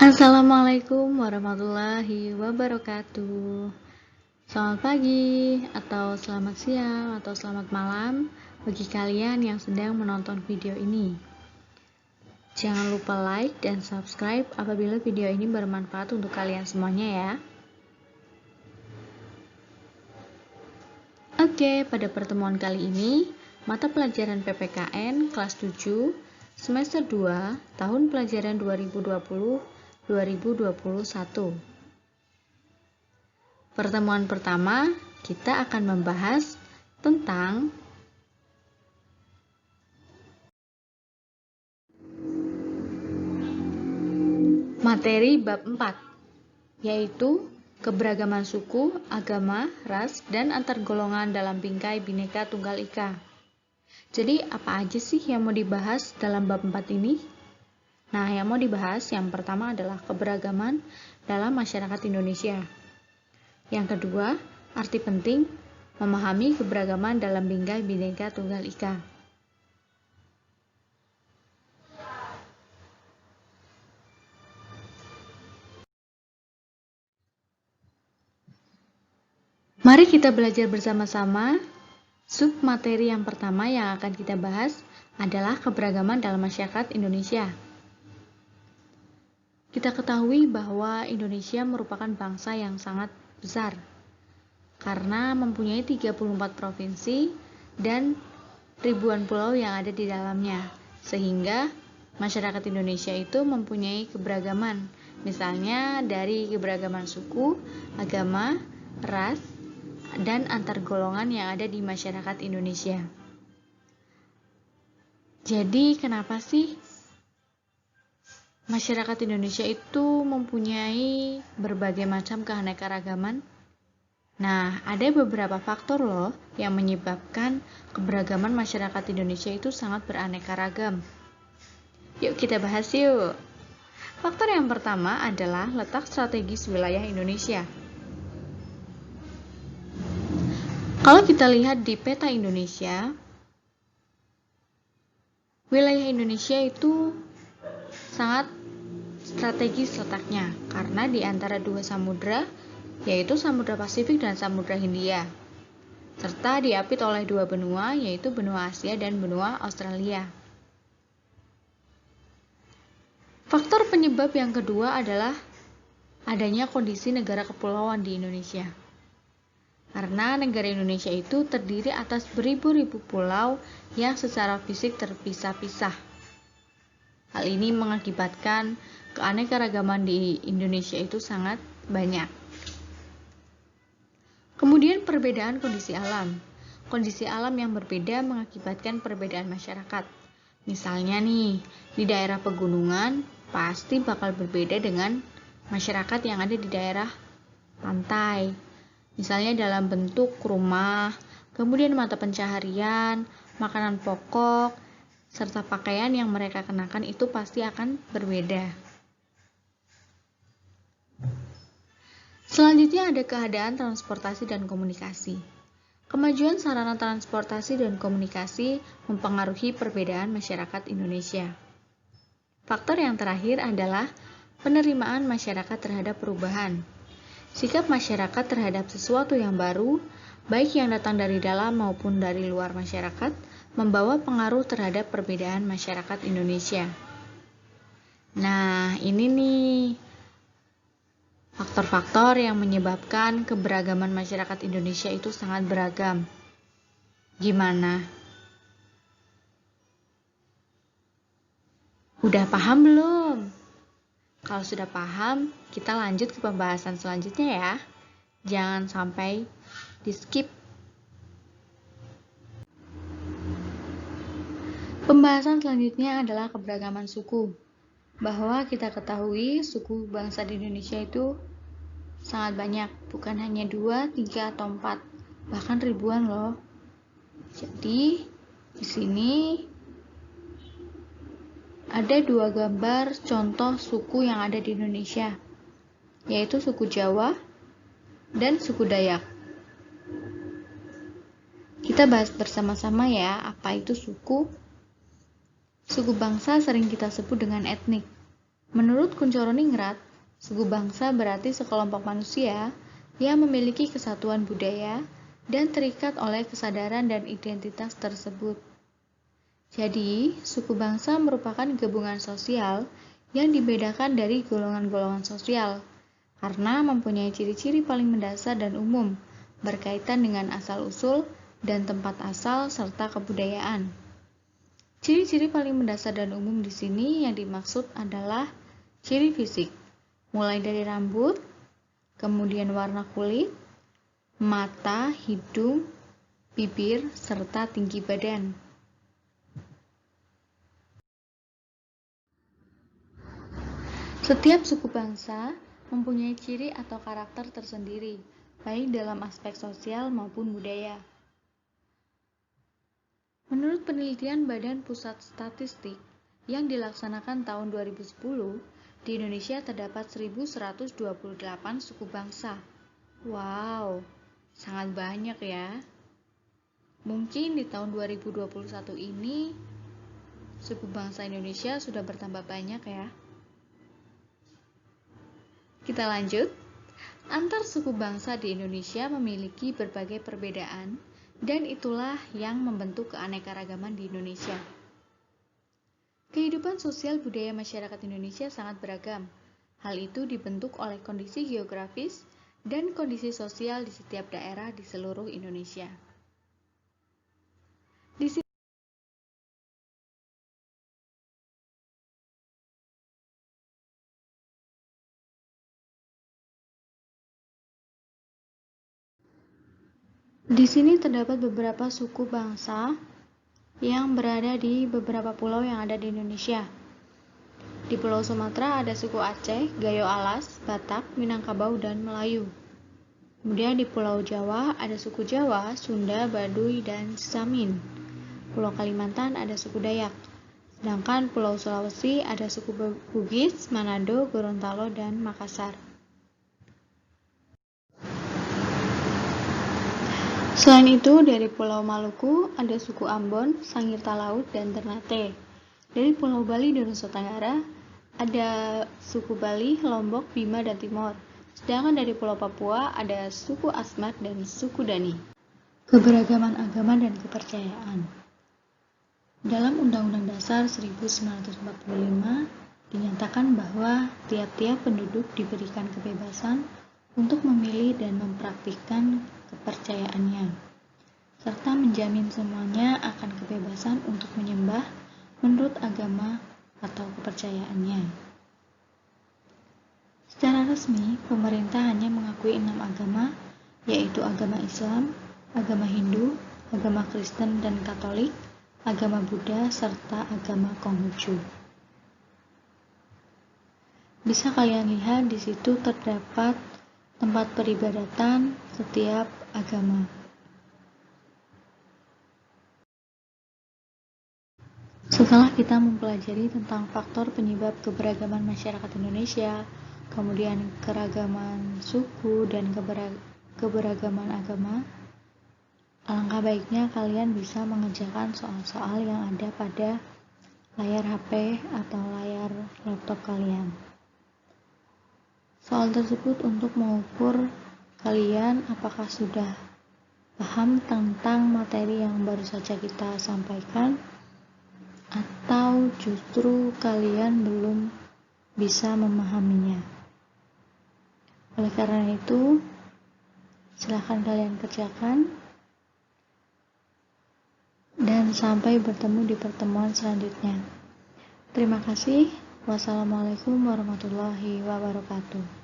Assalamualaikum warahmatullahi wabarakatuh. Selamat pagi, atau selamat siang, atau selamat malam bagi kalian yang sedang menonton video ini. Jangan lupa like dan subscribe apabila video ini bermanfaat untuk kalian semuanya ya. Oke, pada pertemuan kali ini, mata pelajaran PPKN kelas 7 semester 2 tahun pelajaran 2020-2021. Pertemuan pertama, kita akan membahas tentang materi bab 4, yaitu keberagaman suku, agama, ras, dan antar golongan dalam bingkai Bhinneka Tunggal Ika. Jadi, apa aja sih yang mau dibahas dalam bab 4 ini? Nah, yang mau dibahas yang pertama adalah keberagaman dalam masyarakat Indonesia. Yang kedua, arti penting memahami keberagaman dalam bingkai Bhinneka Tunggal Ika. Mari kita belajar bersama-sama. Sub materi yang pertama yang akan kita bahas adalah keberagaman dalam masyarakat Indonesia. Kita ketahui bahwa Indonesia merupakan bangsa yang sangat besar karena mempunyai 34 provinsi dan ribuan pulau yang ada di dalamnya, sehingga masyarakat Indonesia itu mempunyai keberagaman, misalnya dari keberagaman suku, agama, ras, dan antar golongan yang ada di masyarakat Indonesia. Jadi, kenapa sih masyarakat Indonesia itu mempunyai berbagai macam keanekaragaman? Nah, ada beberapa faktor loh yang menyebabkan keberagaman masyarakat Indonesia itu sangat beraneka ragam. Yuk kita bahas yuk. Faktor yang pertama adalah letak strategis wilayah Indonesia. Kalau kita lihat di peta Indonesia, wilayah Indonesia itu sangat strategis letaknya karena di antara dua samudra, yaitu Samudra Pasifik dan Samudra Hindia, serta diapit oleh dua benua, yaitu benua Asia dan benua Australia. Faktor penyebab yang kedua adalah adanya kondisi negara kepulauan di Indonesia. Karena negara Indonesia itu terdiri atas beribu-ribu pulau yang secara fisik terpisah-pisah. Hal ini mengakibatkan keanekaragaman di Indonesia itu sangat banyak. Kemudian perbedaan kondisi alam. Kondisi alam yang berbeda mengakibatkan perbedaan masyarakat. Misalnya nih, di daerah pegunungan pasti bakal berbeda dengan masyarakat yang ada di daerah pantai. Misalnya dalam bentuk rumah, kemudian mata pencaharian, makanan pokok, serta pakaian yang mereka kenakan itu pasti akan berbeda. Selanjutnya ada keadaan transportasi dan komunikasi. Kemajuan sarana transportasi dan komunikasi mempengaruhi perbedaan masyarakat Indonesia. Faktor yang terakhir adalah penerimaan masyarakat terhadap perubahan. Sikap masyarakat terhadap sesuatu yang baru, baik yang datang dari dalam maupun dari luar masyarakat, membawa pengaruh terhadap perbedaan masyarakat Indonesia. Nah, ini nih faktor-faktor yang menyebabkan keberagaman masyarakat Indonesia itu sangat beragam. Gimana? Udah paham belum? Kalau sudah paham, kita lanjut ke pembahasan selanjutnya ya. Jangan sampai di-skip. Pembahasan selanjutnya adalah keberagaman suku. Bahwa kita ketahui suku bangsa di Indonesia itu sangat banyak, bukan hanya 2, 3, atau 4, bahkan ribuan loh. Jadi, di sini ada dua gambar contoh suku yang ada di Indonesia, yaitu suku Jawa dan suku Dayak. Kita bahas bersama-sama ya, apa itu suku. Suku bangsa sering kita sebut dengan etnik. Menurut Kuncoro Ningrat, suku bangsa berarti sekelompok manusia yang memiliki kesatuan budaya dan terikat oleh kesadaran dan identitas tersebut. Jadi, suku bangsa merupakan gabungan sosial yang dibedakan dari golongan-golongan sosial karena mempunyai ciri-ciri paling mendasar dan umum berkaitan dengan asal-usul dan tempat asal serta kebudayaan. Ciri-ciri paling mendasar dan umum di sini yang dimaksud adalah ciri fisik, mulai dari rambut, kemudian warna kulit, mata, hidung, bibir, serta tinggi badan. Setiap suku bangsa mempunyai ciri atau karakter tersendiri, baik dalam aspek sosial maupun budaya. Menurut penelitian Badan Pusat Statistik yang dilaksanakan tahun 2010, di Indonesia terdapat 1.128 suku bangsa. Wow, sangat banyak ya. Mungkin di tahun 2021 ini, suku bangsa Indonesia sudah bertambah banyak ya. Kita lanjut. Antar suku bangsa di Indonesia memiliki berbagai perbedaan, dan itulah yang membentuk keanekaragaman di Indonesia. Kehidupan sosial budaya masyarakat Indonesia sangat beragam. Hal itu dibentuk oleh kondisi geografis dan kondisi sosial di setiap daerah di seluruh Indonesia. Di sini terdapat beberapa suku bangsa yang berada di beberapa pulau yang ada di Indonesia. Di Pulau Sumatera ada suku Aceh, Gayo Alas, Batak, Minangkabau, dan Melayu. Kemudian di Pulau Jawa ada suku Jawa, Sunda, Baduy, dan Samin. Pulau Kalimantan ada suku Dayak. Sedangkan Pulau Sulawesi ada suku Bugis, Manado, Gorontalo, dan Makassar. Selain itu, dari Pulau Maluku ada suku Ambon, Sangir Talaud, dan Ternate. Dari Pulau Bali dan Nusa Tenggara ada suku Bali, Lombok, Bima, dan Timor. Sedangkan dari Pulau Papua ada suku Asmat dan suku Dani. Keberagaman agama dan kepercayaan. Dalam Undang-Undang Dasar 1945 dinyatakan bahwa tiap-tiap penduduk diberikan kebebasan untuk memilih dan mempraktikkan kepercayaannya, serta menjamin semuanya akan kebebasan untuk menyembah menurut agama atau kepercayaannya. Secara resmi, pemerintah hanya mengakui 6 agama, yaitu agama Islam, agama Hindu, agama Kristen dan Katolik, agama Buddha, serta agama Konghucu. Bisa kalian lihat di situ terdapat tempat peribadatan setiap agama. Setelah kita mempelajari tentang faktor penyebab keberagaman masyarakat Indonesia, kemudian keragaman suku dan keberagaman agama, alangkah baiknya kalian bisa mengerjakan soal-soal yang ada pada layar HP atau layar laptop kalian. Soal tersebut untuk mengukur kalian apakah sudah paham tentang materi yang baru saja kita sampaikan, atau justru kalian belum bisa memahaminya. Oleh karena itu, silakan kalian kerjakan, dan sampai bertemu di pertemuan selanjutnya. Terima kasih. Wassalamualaikum warahmatullahi wabarakatuh.